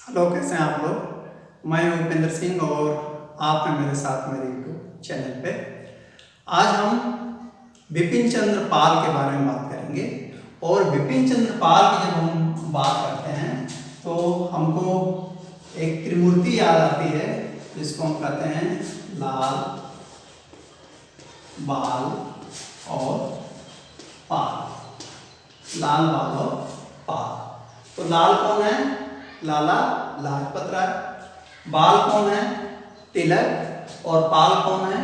Hello, कैसे हैं आप लोग। मैं हूं उपेंद्र सिंह और आप हैं मेरे साथ मेरे यूट्यूब चैनल पे। आज हम बिपिन चंद्र पाल के बारे में बात करेंगे। और बिपिन चंद्र पाल की जब हम बात करते हैं तो हमको एक त्रिमूर्ति याद आती है जिसको हम कहते हैं लाल, बाल और पाल। लाल, बाल और पाल। तो लाल कौन है? लाला लाजपत राय। बाल कौन है? तिलक। और पाल कौन है?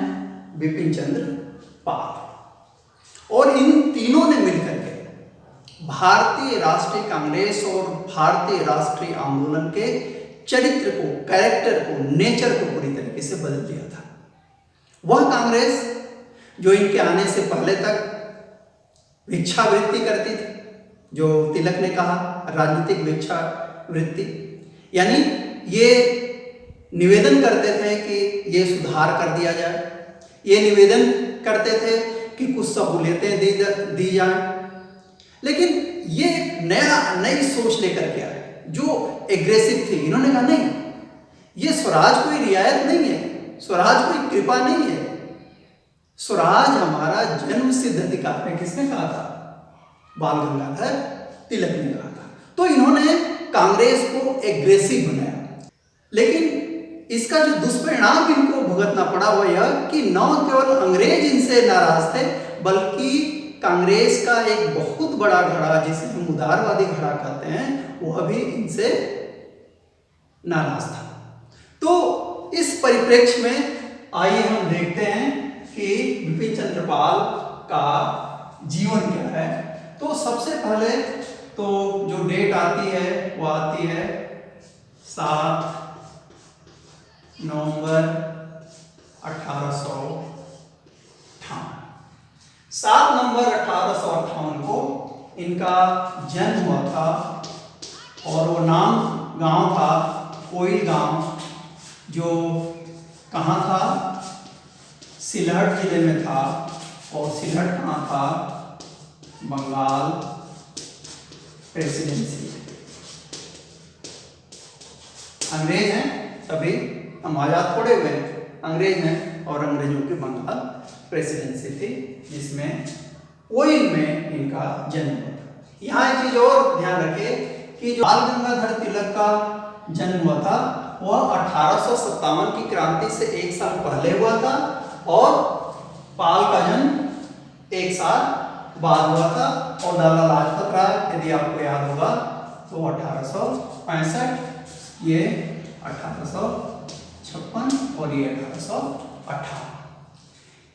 बिपिन चंद्र पाल। और इन तीनों ने मिलकर के भारतीय राष्ट्रीय कांग्रेस और भारतीय राष्ट्रीय आंदोलन के चरित्र को, कैरेक्टर को, नेचर को पूरी तरीके से बदल दिया था। वह कांग्रेस जो इनके आने से पहले तक भिक्षावृत्ति करती थी, जो तिलक ने कहा राजनीतिक भिक्षावृत्ति, यानी ये निवेदन करते थे कि ये सुधार कर दिया जाए, ये निवेदन करते थे कि कुछ सहूलियतें दी जाए। लेकिन ये नई सोच लेकर के आए जो एग्रेसिव थी। इन्होंने कहा नहीं, ये स्वराज कोई रियायत नहीं है, स्वराज कोई कृपा नहीं है, स्वराज हमारा जन्म सिद्ध अधिकार है। किसने कहा था? बाल गंगाधर तिलक ने कहा था। तो इन्होंने कांग्रेस को एग्रेसिव बनाया। लेकिन इसका जो दुष्परिणाम इनको भुगतना पड़ा वह यह कि न केवल अंग्रेज इनसे नाराज थे, बल्कि कांग्रेस का एक बहुत बड़ा घड़ा, जिसे हम उदारवादी घड़ा कहते हैं, वह भी इनसे नाराज था। तो इस परिप्रेक्ष्य में आइए हम देखते हैं कि बिपिन चंद्र पाल का जीवन क्या है। तो सबसे पहले तो जो डेट आती है वो आती है 7 नवंबर 1858। 7 नवंबर 1858 को इनका जन्म हुआ था और वो गांव था कोइल गांव, जो कहाँ था? सिलहट जिले में था। और सिलहट कहाँ था? बंगाल प्रेसिडेंसी। अंग्रेज हैं तभी, हम आजाद थोड़े हुए, अंग्रेज हैं और अंग्रेजों की बंगाल प्रेसिडेंसी थी, जिसमें कोइल में इनका जन्म हुआ था। यहाँ एक चीज और ध्यान रखें कि जो बाल गंगाधर तिलक का जन्म हुआ था वह 1857 की क्रांति से 1 साल पहले हुआ था और पाल का जन्म 1 साल बाद हुआ था। और लाला लाजपत राय, यदि आपको याद होगा, तो 1865, ये 1856 और ये 1858।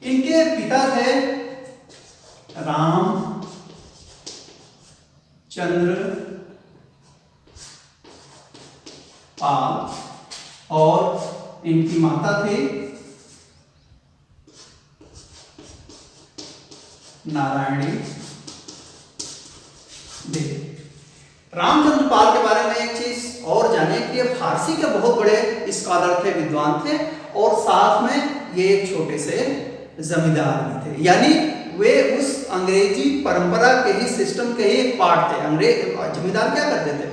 इनके पिता थे राम चंद्र पाल और इनकी माता थी नारायणी देवी। रामचंद्र पाल के बारे में एक चीज और जाने कि ये फारसी के बहुत बड़े स्कॉलर थे, विद्वान थे, और साथ में ये एक छोटे से जमींदार भी थे। यानी वे उस अंग्रेजी परंपरा के ही, सिस्टम के ही एक पार्ट थे। जमींदार क्या करते थे?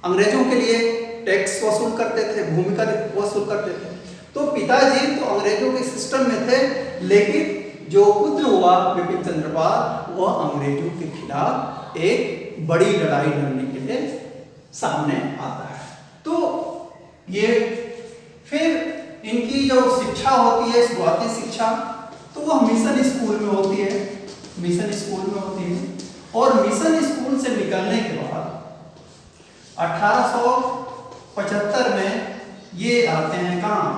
अंग्रेजों के लिए टैक्स वसूल करते थे, भूमि का वसूल करते थे। तो पिताजी तो अंग्रेजों के सिस्टम में थे, लेकिन जो पुत्र हुआ बिपिन चंद्र पाल, वह अंग्रेजों के खिलाफ एक बड़ी लड़ाई लड़ने के लिए सामने आता है। तो ये फिर इनकी जो शिक्षा होती है, शुरुआती शिक्षा, तो वह मिशन स्कूल में होती है। मिशन स्कूल में होती है और मिशन स्कूल से निकलने के बाद 1875 में ये आते हैं कहाँ?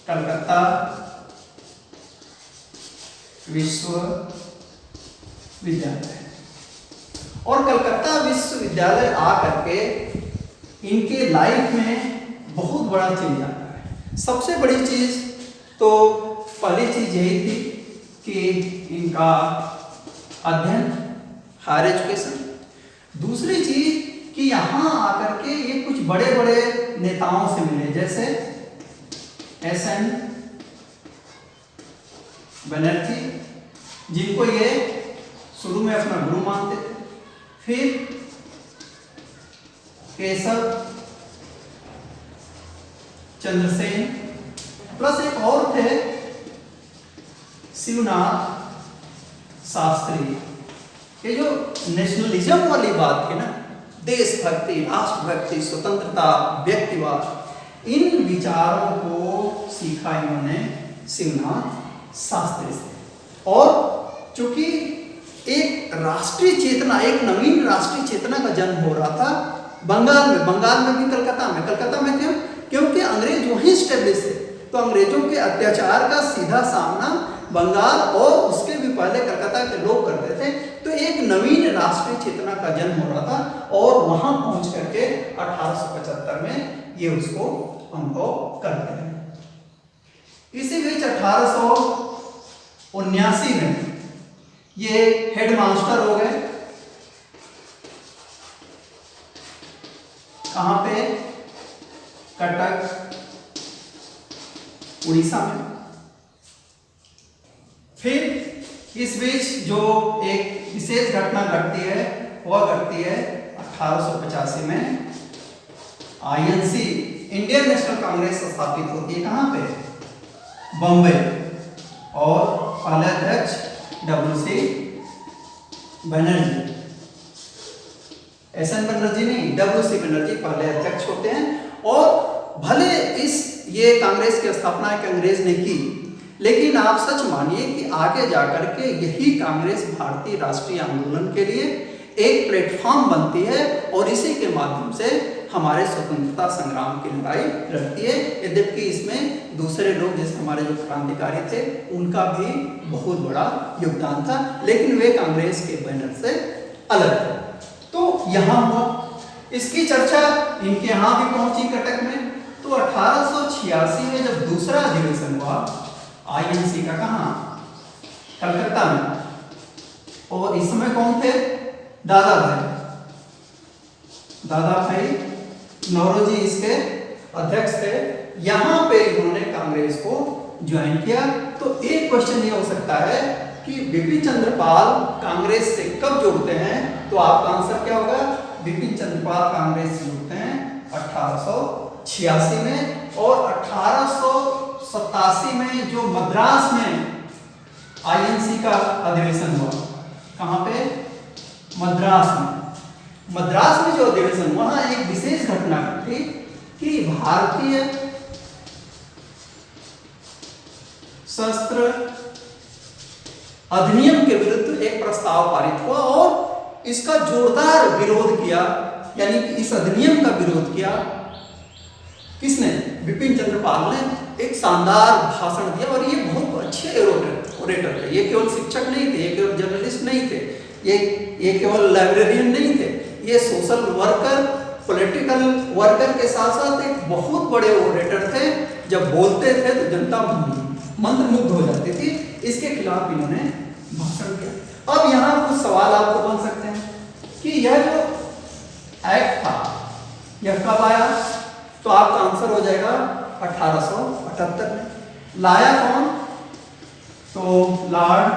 कलकत्ता विश्वविद्यालय। और कलकत्ता विश्वविद्यालय आकर के इनके लाइफ में बहुत बड़ा चेंज आता है। सबसे बड़ी चीज तो पहली चीज यही थी कि इनका अध्ययन, हायर एजुकेशन। दूसरी चीज कि यहाँ आकर के ये कुछ बड़े बड़े नेताओं से मिले, जैसे SN बनर्जी, जिनको ये शुरू में अपना गुरु मानते थे। फिर केशव चंद्र सेन, प्लस एक और थे शिवनाथ शास्त्री। ये जो नेशनलिज्म वाली बात थी ना, देशभक्ति, राष्ट्रभक्ति, स्वतंत्रता, व्यक्तिवाद, इन विचारों को सीखा इन्होंने शिवनाथ शास्त्री से। और चूंकि एक राष्ट्रीय चेतना, एक नवीन राष्ट्रीय चेतना का जन्म हो रहा था बंगाल में भी, कलकत्ता में क्यों? क्योंकि अंग्रेज वहीं स्टेब्लिश थे, तो अंग्रेजों के अत्याचार का सीधा सामना बंगाल और उसके भी पहले कलकत्ता के लोग करते थे। तो एक नवीन राष्ट्रीय चेतना का जन्म हो रहा था और वहां पहुंच करके 1875 में ये उसको अनुभव करते हैं। इसी बीच 1879 में ये हेडमास्टर हो गए। कहां पे? कटक, उड़ीसा में। फिर इस बीच जो एक विशेष घटना घटती है वह घटती है 1885 में आईएनसी, इंडियन नेशनल कांग्रेस स्थापित होती है। कहां पे? बॉम्बे। और पहले अध्यक्ष WC बनर्जी, SN बनर्जी नहीं, WC बनर्जी पहले अध्यक्ष होते हैं। और भले ये कांग्रेस की स्थापना एक अंग्रेज ने की, लेकिन आप सच मानिए कि आगे जाकर के यही कांग्रेस भारतीय राष्ट्रीय आंदोलन के लिए एक प्लेटफॉर्म बनती है और इसी के माध्यम से हमारे स्वतंत्रता संग्राम की लड़ाई लड़ती है। यद्यपि इसमें दूसरे लोग जैसे हमारे जो क्रांतिकारी थे उनका भी बहुत बड़ा योगदान था, लेकिन वे कांग्रेस के बैनर से अलग थे। तो यहाँ हुआ, इसकी चर्चा इनके यहाँ भी पहुंची कटक में। तो 1886 में जब दूसरा अधिवेशन हुआ आईएनसी का, कहाँ? कलकत्ता में। और इस समय कौन थे? दादा भाई नौरोजी इसके अध्यक्ष थे। यहां पे इन्होंने कांग्रेस को ज्वाइन किया। तो एक क्वेश्चन ये हो सकता है कि बिपिन चंद्र पाल कांग्रेस से कब जुड़ते हैं? तो आपका आंसर क्या होगा? बिपिन चंद्र पाल कांग्रेस से जुड़ते हैं 1886 में। और 1887 में जो मद्रास में आईएनसी का अधिवेशन हुआ, कहां पे? मद्रास में जो अधिवेशन हुआ, वहां एक विशेष घटना घटी कि भारतीय शस्त्र अधिनियम के विरुद्ध एक प्रस्ताव पारित हुआ और इसका जोरदार विरोध किया, यानी कि इस अधिनियम का विरोध किया किसने? बिपिन चंद्र पाल ने एक शानदार भाषण दिया। और ये बहुत अच्छे ओरेटर थे। ये केवल शिक्षक नहीं थे, ये केवल जर्नलिस्ट नहीं थे, ये केवल लाइब्रेरियन नहीं थे, ये सोशल वर्कर, पॉलिटिकल वर्कर के साथ साथ एक बहुत बड़े ओरेटर थे। जब बोलते थे तो जनता मंत्रमुग्ध हो जाती थी। इसके खिलाफ इन्होंने भाषण दिया। अब यहाँ कुछ सवाल आपको बन सकते हैं कि यह जो एक्ट था यह कब आया? तो आपका आंसर हो जाएगा 1878 में। लाया कौन? तो लॉर्ड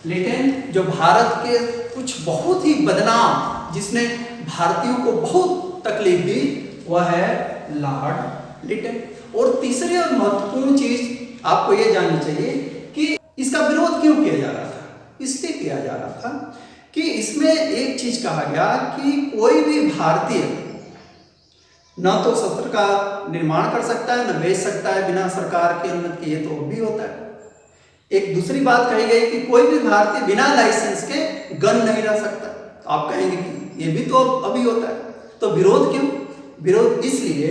लिटन, जो भारत के कुछ बहुत ही बदनाम, जिसने भारतीयों को बहुत तकलीफ दी, वह है लॉर्ड लिटन। और तीसरी और महत्वपूर्ण चीज आपको यह जाननी चाहिए कि इसका विरोध क्यों किया जा रहा था? इसलिए किया जा रहा था कि इसमें एक चीज कहा गया कि कोई भी भारतीय न तो शस्त्र का निर्माण कर सकता है, न बेच सकता है बिना सरकार की अनुमति के। ये तो भी होता है। एक दूसरी बात कही गई कि कोई भी भारतीय बिना लाइसेंस के गन नहीं रह सकता। आप कहेंगे कि ये भी तो अभी होता है। तो विरोध क्यों? विरोध इसलिए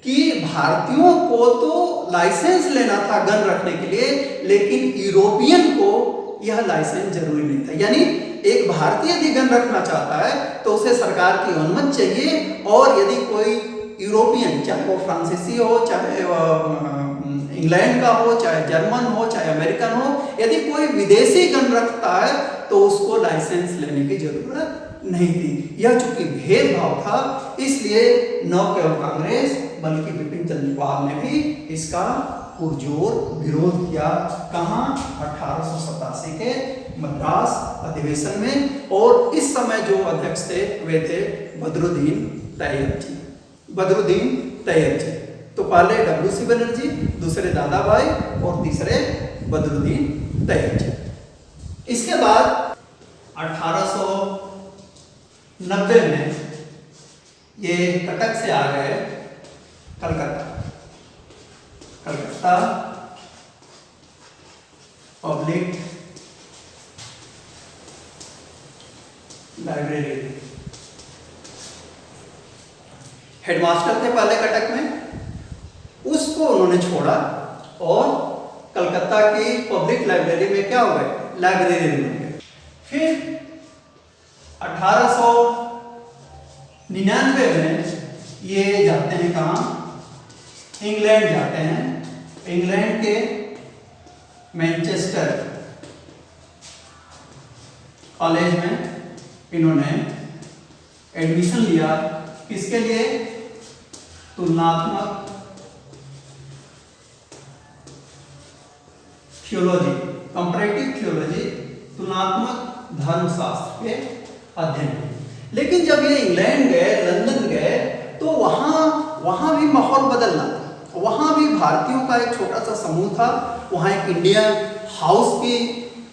कि भारतीयों को तो लाइसेंस लेना था गन रखने के लिए, लेकिन यूरोपियन को यह लाइसेंस जरूरी नहीं था। यानी एक भारतीय यदि गन रखना चाहता है तो उसे सरकार की अनुमति चाहिए। और यदि कोई यूरोपियन, चाहे वो फ्रांसीसी हो, चाहे इंग्लैंड का हो, चाहे जर्मन हो, चाहे अमेरिकन हो, यदि कोई विदेशी गन रखता है तो उसको लाइसेंस लेने की जरूरत नहीं थी। यह चूंकि भेदभाव था, इसलिए न केवल कांग्रेस बल्कि बिपिन चंद्र पाल ने भी इसका पुरजोर विरोध किया। कहाँ? 1887 के मद्रास अधिवेशन में। और इस समय जो अध्यक्ष थे वे थे बदरुद्दीन तैयब जी। बदरुद्दीन तैयब जी। तो पहले डब्ल्यू.सी. बनर्जी, दूसरे दादा भाई और तीसरे बदरुद्दीन तैयब जी। इसके बाद 1890 में ये कटक से आ गए कलकत्ता पब्लिक लाइब्रेरी। हेडमास्टर थे पहले कटक में, उसको उन्होंने छोड़ा और कलकत्ता की पब्लिक लाइब्रेरी में क्या हो गए, लाइब्रेरी बन गए। फिर 1899 में ये जाते हैं कहाँ, इंग्लैंड जाते हैं। इंग्लैंड के मैनचेस्टर कॉलेज में इन्होंने एडमिशन लिया। किसके लिए, तुलनात्मक थियोलॉजी, कंपैरेटिव थियोलॉजी, तुलनात्मक धर्मशास्त्र के अध्ययन। लेकिन जब ये इंग्लैंड गए, लंदन गए, तो वहाँ भी माहौल बदलना। वहाँ भी भारतीयों का एक छोटा सा समूह था। वहाँ एक इंडियन हाउस की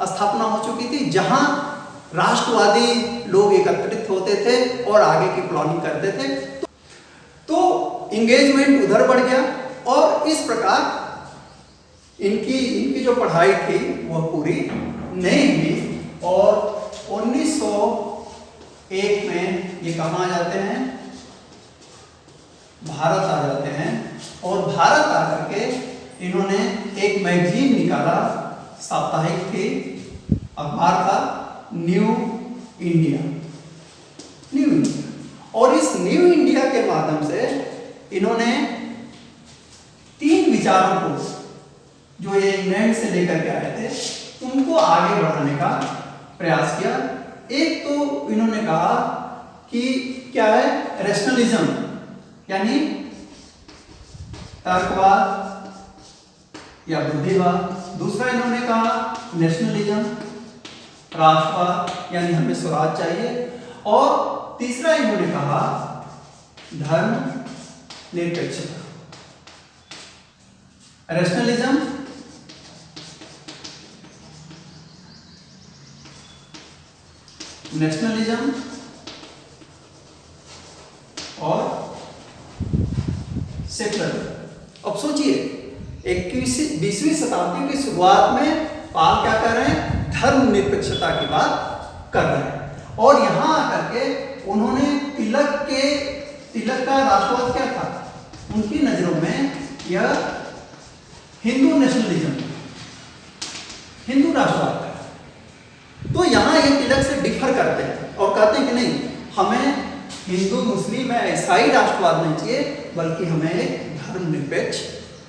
स्थापना हो चुकी थी, जहाँ राष्ट्रवादी लोग एकत्रित होते थे और आगे की प्लानिंग करते थे। तो इंगेजमेंट उधर बढ़ गया और इस प्रकार इनकी जो पढ़ाई थी वह पूरी नहीं हुई। और 1901 में ये कहाँ आ जाते हैं, भारत आ जाते हैं। और भारत आकर के इन्होंने एक मैगजीन निकाला, साप्ताहिक थी, अखबार था, न्यू इंडिया। और इस न्यू इंडिया के माध्यम से इन्होंने 3 विचारों को, जो ये इंग्लैंड से लेकर के आए थे, उनको आगे बढ़ाने का प्रयास किया। एक तो इन्होंने कहा कि क्या है, रैशनलिज्म यानी तर्कवाद या बुद्धिवाद। दूसरा इन्होंने कहा नेशनलिज्म, राष्ट्रवाद यानी हमें स्वराज चाहिए। और तीसरा इन्होंने कहा धर्म निरपेक्षता। रैशनलिज्म, नेशनलिज्म और सेकुलरिज्म। अब सोचिए 20वीं शताब्दी की शुरुआत में पाल क्या कर रहे हैं, धर्म निरपेक्षता की बात कर रहे हैं। और यहां आकर के उन्होंने तिलक का राष्ट्रवाद क्या था, उनकी नजरों में यह हिंदू नेशनलिज्म, हिंदू राष्ट्रवाद था। तो यहां ये तिलक से डिफर करते हैं और कहते हैं कि नहीं, हमें हिंदू मुस्लिम या ईसाई राष्ट्रवाद नहीं चाहिए, बल्कि हमें एक धर्मनिरपेक्ष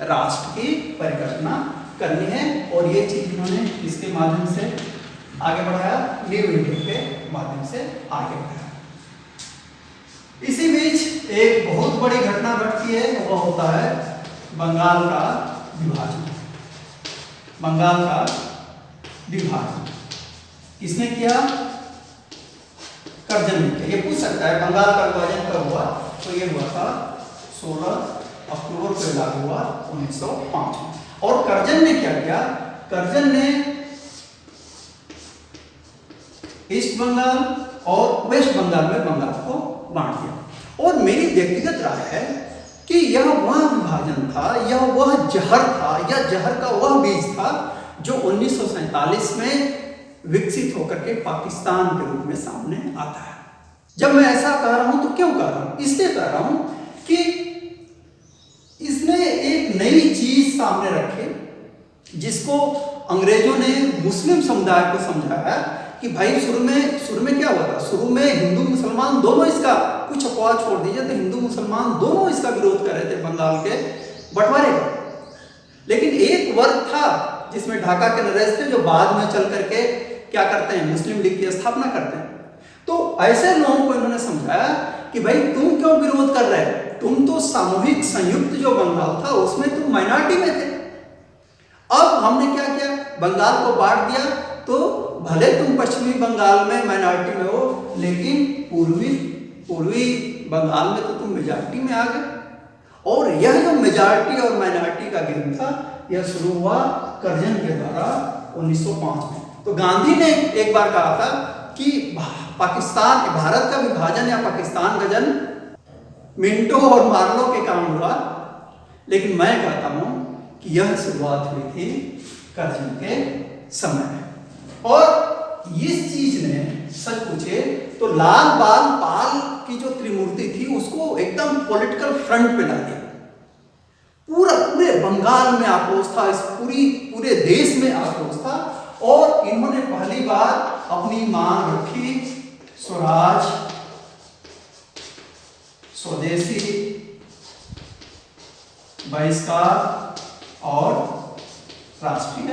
राष्ट्र की परिकल्पना करनी है। और ये चीज इन्होंने इसके माध्यम से आगे बढ़ाया, न्यू इंडिया के माध्यम से आगे बढ़ाया। इसी बीच एक बहुत बड़ी घटना घटती है, वह होता है बंगाल का विभाजन। बंगाल का विभाजन किसने किया, कर्जन ने किया। ये पूछ सकता है बंगाल का विभाजन कब हुआ, तो ये हुआ था 16 अक्टूबर को लागू हुआ 1905 में। और कर्जन ने क्या किया, कर्जन ने ईस्ट बंगाल और वेस्ट बंगाल में बंगाल को बांट दिया। और मेरी व्यक्तिगत राय है कि यह वह विभाजन था, यह वह जहर था, या जहर का वह बीज था जो 1947 में विकसित होकर के पाकिस्तान के रूप में सामने आता है। जब मैं ऐसा कह रहा हूं तो क्यों कह रहा हूं, इसलिए कह रहा हूं कि इसने एक नई चीज सामने रखी, जिसको अंग्रेजों ने मुस्लिम समुदाय को समझाया कि भाई शुरू में क्या हुआ था, शुरू में हिंदू मुसलमान दोनों इसका, कुछ अपवाद छोड़ दीजिए तो हिंदू मुसलमान दोनों इसका विरोध कर रहे थे बंगाल के बंटवारे का। लेकिन एक वर्ग था जिसमें ढाका के नरेश थे, जो बाद में चल करके क्या करते हैं, मुस्लिम लीग की स्थापना करते हैं। तो ऐसे लोगों को इन्होंने समझाया कि भाई तुम क्यों विरोध कर रहे हो, तुम तो सामूहिक संयुक्त जो बंगाल था उसमें तुम माइनॉरिटी में थे। अब हमने क्या किया, बंगाल को बांट दिया, तो भले तुम पश्चिमी बंगाल में माइनॉरिटी में हो, लेकिन पूर्वी पूर्वी बंगाल में तो तुम मेजॉरिटी में आ गए। और यह जो मेजॉरिटी और माइनॉरिटी का गेम था, यह शुरू हुआ कर्जन के द्वारा 1905 में। तो गांधी ने एक बार कहा था कि पाकिस्तान, भारत का विभाजन या पाकिस्तान का जन्म मिंटो और मार्लो के कारण हुआ, लेकिन मैं कहता हूं कि यह शुरुआत हुई थी कर्जन के समय में। और इस चीज ने सच पूछे तो लाल बाल पाल की जो त्रिमूर्ति थी उसको एकदम पॉलिटिकल फ्रंट पे ला दिया। पूरे बंगाल में आक्रोश था, इस पूरे देश में आक्रोश था। और इन्होंने पहली बार अपनी मांग रखी स्वराज, स्वदेशी, बहिष्कार और राष्ट्रीय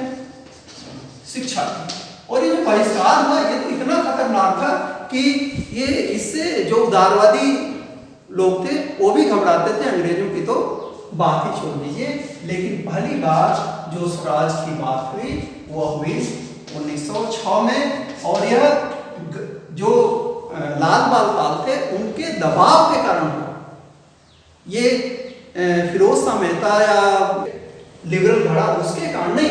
शिक्षा। और ये जो बहिष्कार हुआ ये तो इतना खतरनाक था कि ये इससे जो उदारवादी लोग थे वो भी घबराते थे, अंग्रेजों की तो बात ही छोड़ दीजिए। लेकिन पहली बार जो स्वराज की बात हुई वो हुई 1906 में। और यह जो लाल बाल पाल थे उनके दबाव के कारण हुआ। ये फिरोज शाह मेहता या लिबरल घड़ा उसके कारण नहीं,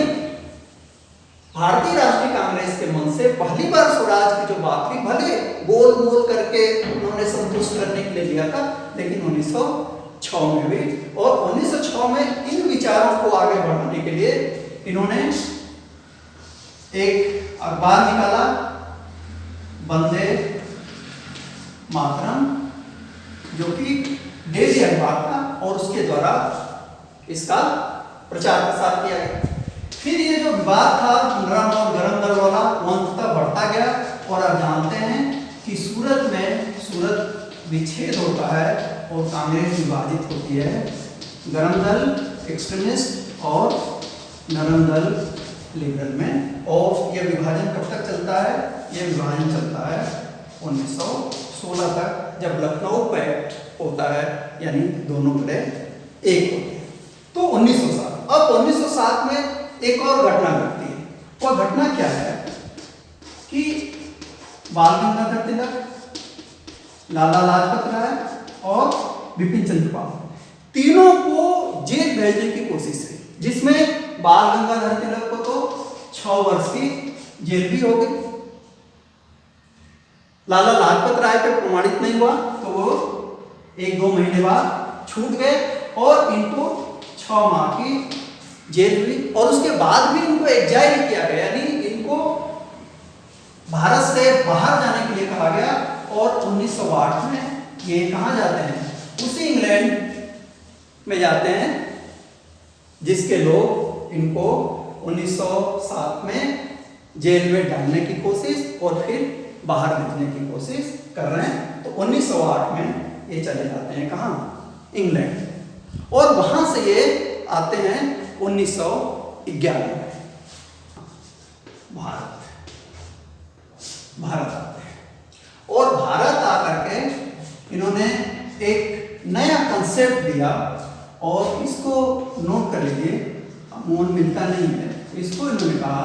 भारतीय राष्ट्रीय कांग्रेस के मन से पहली बार स्वराज की जो बात हुई, भले गोल मोल करके उन्होंने संतुष्ट करने के लिए लिया था, लेकिन 1906 में हुई। और 1906 में इन विचारों को आगे बढ़ाने के लिए इन्होंने एक अखबार निकाला, वंदे मातरम, जो कि डेली अखबार था और उसके द्वारा इसका प्रचार प्रसार किया गया। फिर ये जो विवाद था नरम और गरम दल वाला वो अंततः बढ़ता गया। और आप जानते हैं कि सूरत विच्छेद होता है और कांग्रेस विभाजित होती है, गरम दल एक्सट्रीमिस्ट और नरम दल लिबरल में। और यह विभाजन कब तक चलता है? यह विभाजन चलता है 1916 तक, जब लखनऊ पैक्ट होता है, यानी दोनों बड़े एक होते हैं। तो 1907, अब 1907 में एक और घटना घटती है। वह घटना क्या है कि बाल गंगाधर तिलक, लाला लाजपत राय और बिपिन चंद्र पाल तीनों को जेल भेजने की कोशिश हुई, जिसमें बाल गंगाधर तिलक को तो 6 वर्ष की जेल भी हो गई। लाला लाजपत राय पे प्रमाणित नहीं हुआ तो वो 1-2 महीने बाद छूट गए और इनको 6 माह की जेल हुई। और उसके बाद भी इनको एग्जाइल किया गया, यानी इनको भारत से बाहर जाने के लिए कहा गया। और 1908 में ये कहाँ जाते हैं? उसी इंग्लैंड में जाते हैं जिसके लोग इनको 1907 में जेल में डालने की कोशिश और फिर बाहर भेजने की कोशिश कर रहे हैं। तो 1908 में ये चले जाते हैं कहाँ? इंग्लैंड। और वहां से ये आते हैं 1911 में भारत आते हैं। और भारत आकर के इन्होंने एक नया कंसेप्ट दिया और इसको नोट कर लीजिए, मोहन मिलता नहीं है। इसको इन्होंने कहा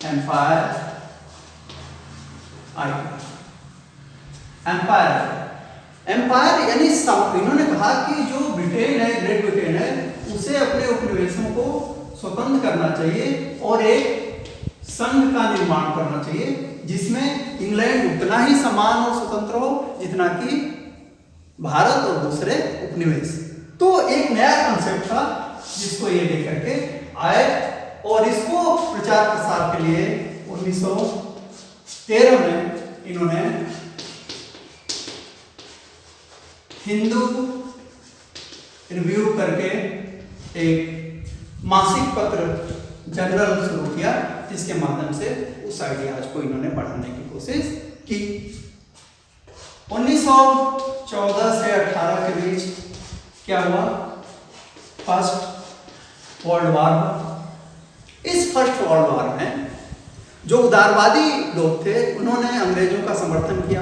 एम्पायर एम्पायर यानी इन्होंने कहा कि जो ब्रिटेन है, ग्रेट ब्रिटेन है, उसे अपने उपनिवेशों को स्वतंत्र करना चाहिए और एक संघ का निर्माण करना चाहिए जिसमें इंग्लैंड उतना ही समान और स्वतंत्र हो जितना कि भारत और दूसरे उपनिवेश। तो एक नया कंसेप्ट था जिसको ये लेकर के आए और इसको प्रचार प्रसार के लिए 1913 में इन्होंने हिंदू रिव्यू करके एक मासिक पत्र जनरल शुरू किया, जिसके माध्यम से उस आइडियाज को इन्होंने बढ़ाने की कोशिश की। 1914 से 18 के बीच क्या हुआ? फर्स्ट वर्ल्ड वार हुआ। इस फर्स्ट वर्ल्ड वार में जो उदारवादी लोग थे उन्होंने अंग्रेजों का समर्थन किया,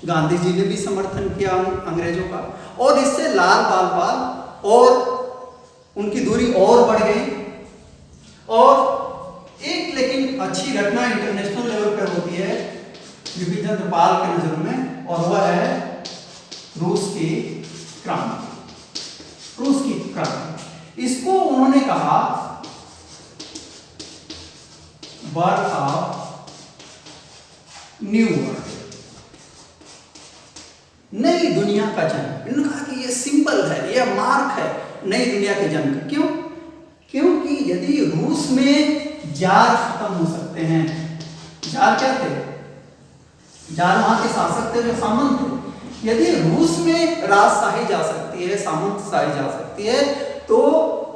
गांधी जी ने भी समर्थन किया अंग्रेजों का, और इससे लाल बाल पाल और उनकी दूरी और बढ़ गई। और एक लेकिन अच्छी घटना इंटरनेशनल लेवल पर होती है बिपिन चंद्र पाल के नजरों में, और वह है रूस की क्रांति। रूस की क्रांति, इसको उन्होंने कहा बर्थ ऑफ न्यू वर्ल्ड, नई दुनिया का जन्म। इन्होंने कहा कि ये सिंबल है, ये मार्क है नई दुनिया के जन्म का। क्यों? क्योंकि यदि रूस में जार खत्म हो सकते हैं, जार क्या थे? जार वहां के शासक थे जो सामंत थे। यदि रूस में राजशाही जा सकती है, सामंतशाही जा सकती है, तो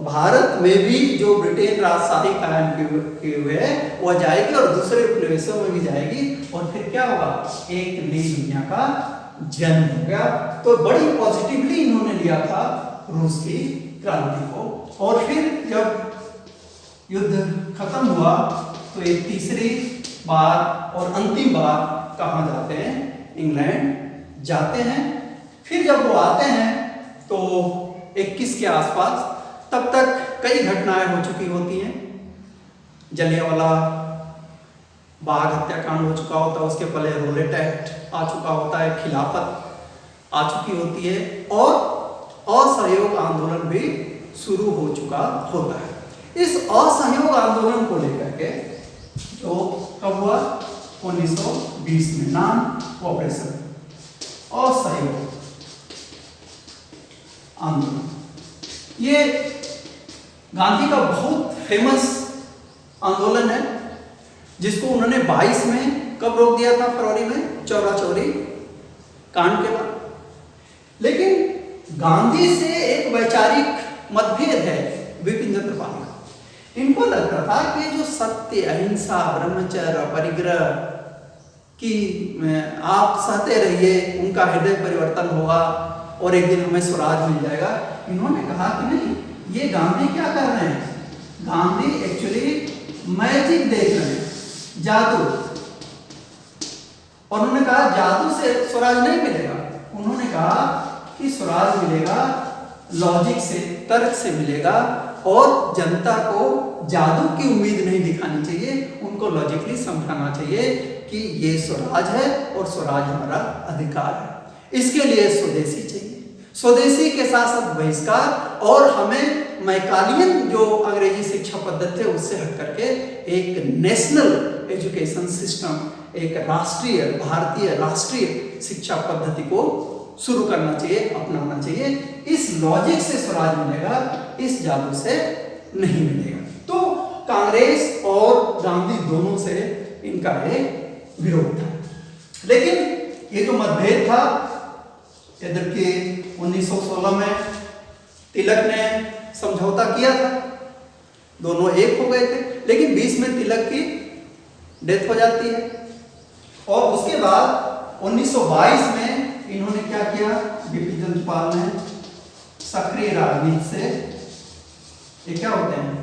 भारत में भी जो ब्रिटेन राजशाही कायम किए हुए है वह जाएगी और दूसरे उपनिवेशों में भी जाएगी, और फिर क्या होगा? एक नई दुनिया का जन्म हो गया। तो बड़ी पॉजिटिवली इन्होंने लिया था रूस की क्रांति को। और फिर जब युद्ध खत्म हुआ तो ये तीसरी बार और अंतिम बार कहाँ जाते हैं? इंग्लैंड जाते हैं। फिर जब वो आते हैं तो 21 के आसपास, तब तक कई घटनाएं हो चुकी होती हैं। जलियांवाला बाग हत्याकांड हो चुका होता है, उसके पहले रोलेट एक्ट आ चुका होता है, खिलाफत आ चुकी होती है, और असहयोग आंदोलन भी शुरू हो चुका होता है। इस असहयोग आंदोलन को लेकर के जो कब हुआ? 1920 में, नाम ऑपरेशन असहयोग आंदोलन। ये गांधी का बहुत फेमस आंदोलन है, जिसको उन्होंने 22 में कब रोक दिया था? फरवरी में, चौरा चौरी कांड के बाद। लेकिन गांधी से एक वैचारिक मतभेद है बिपिन चंद्र पाल का। इनको लगता था कि जो सत्य, अहिंसा, ब्रह्मचर्य, परिग्रह कि आप सहते रहिए, उनका हृदय परिवर्तन होगा और एक दिन हमें स्वराज मिल जाएगा। इन्होंने कहा कि नहीं, ये गांधी क्या कर रहे हैं? गांधी एक्चुअली मैजिक देख रहे हैं, जादू। और उन्होंने कहा जादू से स्वराज नहीं मिलेगा। उन्होंने कहा कि स्वराज मिलेगा लॉजिक से, तर्क से मिलेगा, और जनता को जादू की उम्मीद नहीं दिखानी चाहिए, उनको लॉजिकली समझाना चाहिए कि ये स्वराज है और स्वराज हमारा अधिकार है। इसके लिए स्वदेशी चाहिए, स्वदेशी के साथ साथ बहिष्कार, और हमें मैकालियन जो अंग्रेजी शिक्षा पद्धति है उससे हट करके एक नेशनल एजुकेशन सिस्टम, एक राष्ट्रीय, भारतीय राष्ट्रीय शिक्षा पद्धति को शुरू करना चाहिए, अपनाना चाहिए। इस लॉजिक से स्वराज मिलेगा, इस जादू से नहीं मिलेगा। तो कांग्रेस और गांधी दोनों से इनका एक विरोध था। लेकिन ये जो मतभेद था, इधर के 1916 में तिलक ने समझौता किया था, दोनों एक हो गए थे। लेकिन 20 में तिलक की डेथ हो जाती है, और उसके बाद 1922 में इन्होंने क्या किया? बिपिन चंद्र पाल ने सक्रिय राजनीति से, ये क्या होते हैं?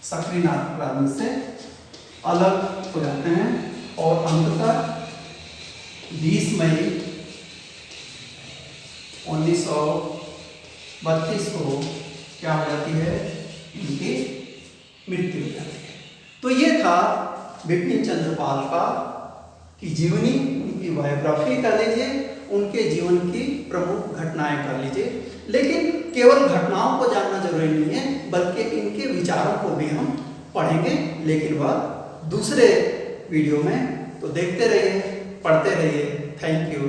सक्रिय राजनीति से अलग हो जाते हैं, और अंततः 20 मई 1932 को क्या हो जाती है? इनकी मृत्यु हो जाती है। तो ये था बिपिन चंद्र पाल का की जीवनी, उनकी बायोग्राफी कर लीजिए, उनके जीवन की प्रमुख घटनाएं कर लीजिए। लेकिन केवल घटनाओं को जानना जरूरी नहीं है, बल्कि इनके विचारों को भी हम पढ़ेंगे, लेकिन वह दूसरे वीडियो में। तो देखते रहिए, पढ़ते रहिए। Thank you.